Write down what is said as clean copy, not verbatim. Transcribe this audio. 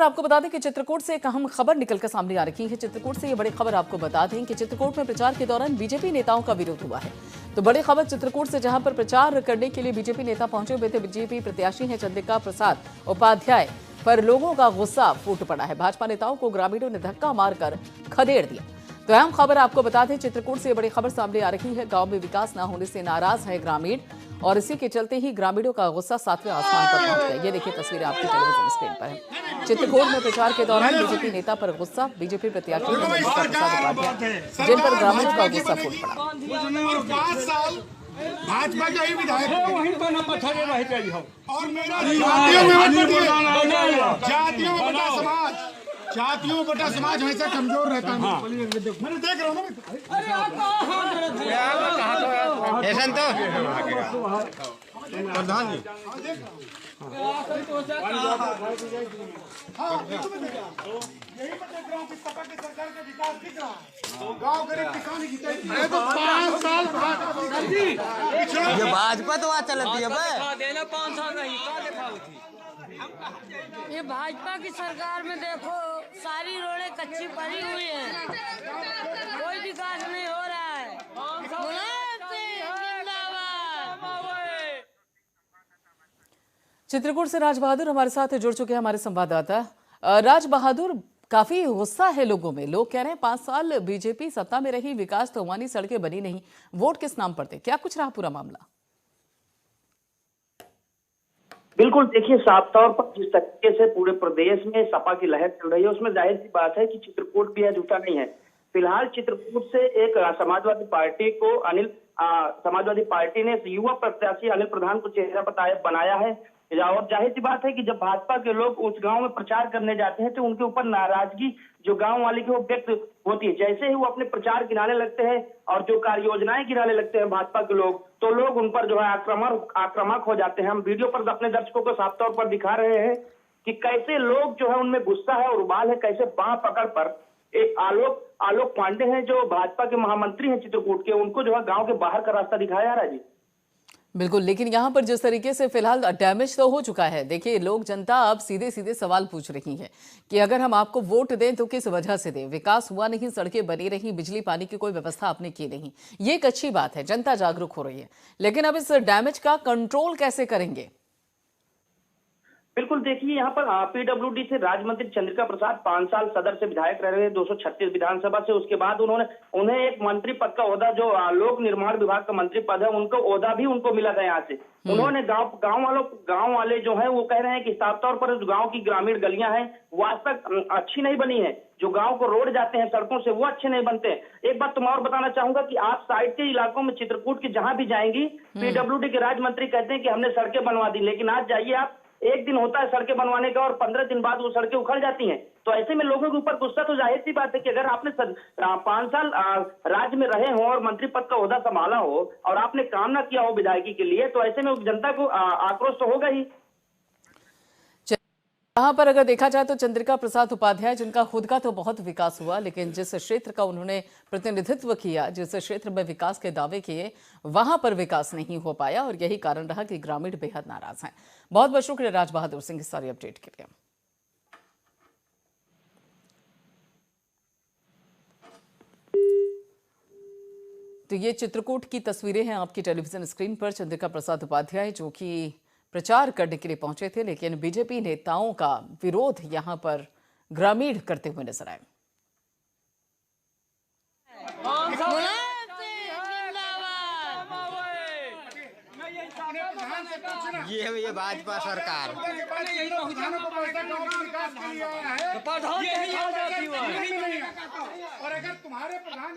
आपको बता दें कि चित्रकूट से एक अहम खबर निकलकर सामने आ रही है। चित्रकूट से ये बड़ी खबर आपको बता दें कि चित्रकूट में प्रचार के दौरान बीजेपी नेताओं का विरोध हुआ है। तो बड़ी खबर चित्रकूट से, जहां पर प्रचार करने के लिए बीजेपी नेता पहुंचे हुए थे। बीजेपी प्रत्याशी हैं चंद्रिका प्रसाद उपाध्याय पर लोगों का गुस्सा फूट पड़ा है। भाजपा नेताओं को ग्रामीणों ने धक्का मारकर खदेड़ दिया। तो अहम खबर आपको बता दें, चित्रकूट से बड़ी खबर सामने आ रही है। गांव में विकास न होने से नाराज है ग्रामीण और इसी के चलते ही ग्रामीणों का गुस्सा सातवें आसमान पर पहुंच गया। ये देखिए तस्वीरें आपकी टेलीविजन स्क्रीन पर है। चित्रकूट में प्रचार के दौरान बीजेपी नेता पर गुस्सा, बीजेपी प्रत्याशी चंद्रिका प्रसाद उपाध्याय जिन पर ग्रामीणों का गुस्सा फूट पड़ा। भाजपा के ही विधायक वहीं पर हम पत्थरे रह गई हो और मेरा जातियों में बटा समाज, जातियों में बटा समाज हमेशा कमजोर रहता है। मैंने देख रहा हूँ ना ऐसा तो प्रधान जी यही पर देख रहा हूँ कि सपा की सरकार का विकास दिख रहा है। गाँव गरीब किसान जीते तो 5 साल ये भाजपा तो आज चलती है देना 5 साल नहीं का दिखाओ थी। ये भाजपा की सरकार में देखो सारी रोडें कच्ची पड़ी हुई हैं, कोई विकास नहीं हो रहा है। चित्रकूट से राज बहादुर हमारे साथ जुड़ चुके हैं, हमारे संवाददाता। राज बहादुर, काफी गुस्सा है लोगों में। लोग कह रहे हैं 5 साल बीजेपी सत्ता में रही, विकास तो हुआ नहीं, सड़कें बनी नहीं, वोट किस नाम पर थे? क्या कुछ रहा पूरा मामला? बिल्कुल, देखिए साफ तौर पर जिस तरीके से पूरे प्रदेश में सपा की लहर चल रही है, उसमें जाहिर सी बात है कि चित्रकूट भी है झूठा नहीं है। फिलहाल चित्रकूट से एक समाजवादी पार्टी ने युवा प्रत्याशी अनिल प्रधान को चेहरा बनाया है। और जाहिर सी बात है कि जब भाजपा के लोग उस गांव में प्रचार करने जाते हैं तो उनके ऊपर नाराजगी जो गांव वाले की वो व्यक्त होती है। जैसे ही वो अपने प्रचार गिनाने लगते हैं और जो कार्य योजनाएं गिनाने लगते हैं भाजपा के लोग, तो लोग उन पर जो है आक्रामक हो जाते हैं। हम वीडियो पर अपने दर्शकों को साफ तौर पर दिखा रहे हैं कि कैसे लोग जो है उनमें गुस्सा है और उबाल है। कैसे बाह पकड़ पर एक आलोक पांडे हैं जो भाजपा के महामंत्री हैं चित्रकूट के, उनको जो है गाँव के बाहर का रास्ता दिखाया जा रहा है। जी बिल्कुल, लेकिन यहाँ पर जिस तरीके से फिलहाल डैमेज तो हो चुका है। देखिए, लोग, जनता अब सीधे सीधे सवाल पूछ रही है कि अगर हम आपको वोट दें तो किस वजह से दें? विकास हुआ नहीं, सड़कें बनी रही, बिजली पानी की कोई व्यवस्था आपने की नहीं। ये एक अच्छी बात है, जनता जागरूक हो रही है, लेकिन अब इस डैमेज का कंट्रोल कैसे करेंगे? बिल्कुल, देखिए यहाँ पर पीडब्ल्यूडी से राज्य मंत्री चंद्रिका प्रसाद 5 साल सदर से विधायक रह रहे हैं 236 विधानसभा से। उसके बाद उन्हें एक मंत्री पद का ओहदा, जो लोक निर्माण विभाग का मंत्री पद है, उनको ओहदा भी उनको मिला था यहाँ से। उन्होंने गांव वाले जो है वो कह रहे हैं कि साफ तौर पर उस गांव की ग्रामीण गलियां हैं वो आज तक अच्छी नहीं बनी है। जो गांव को रोड जाते हैं सड़कों से वो अच्छे नहीं बनते हैं। एक बात तुम और बताना चाहूंगा कि आप साइड के इलाकों में चित्रकूट के जहां भी जाएंगी, पीडब्ल्यूडी के राज्य मंत्री कहते हैं कि हमने सड़कें बनवा दी, लेकिन आज जाइए आप, एक दिन होता है सड़कें बनवाने का और 15 दिन बाद वो सड़कें उखड़ जाती हैं। तो ऐसे में लोगों के ऊपर गुस्सा तो जाहिर सी बात है कि अगर आपने 5 साल राज्य में रहे हो और मंत्री पद का ओहदा संभाला हो और आपने काम ना किया हो विधायकी के लिए, तो ऐसे में जनता को आक्रोश तो होगा ही। यहाँ पर अगर देखा जाए तो चंद्रिका प्रसाद उपाध्याय, जिनका खुद का तो बहुत विकास हुआ, लेकिन जिस क्षेत्र का उन्होंने प्रतिनिधित्व किया, जिस क्षेत्र में विकास के दावे किए, वहां पर विकास नहीं हो पाया और यही कारण रहा कि ग्रामीण बेहद नाराज हैं। बहुत बहुत शुक्रिया राज बहादुर सिंह इस सारी अपडेट के लिए। तो ये चित्रकूट की तस्वीरें हैं आपकी टेलीविजन स्क्रीन पर। चंद्रिका प्रसाद उपाध्याय जो कि प्रचार करने के लिए पहुंचे थे, लेकिन बीजेपी नेताओं का विरोध यहां पर ग्रामीण करते हुए नजर आए। ये भाजपा सरकार और अगर तुम्हारे प्रधान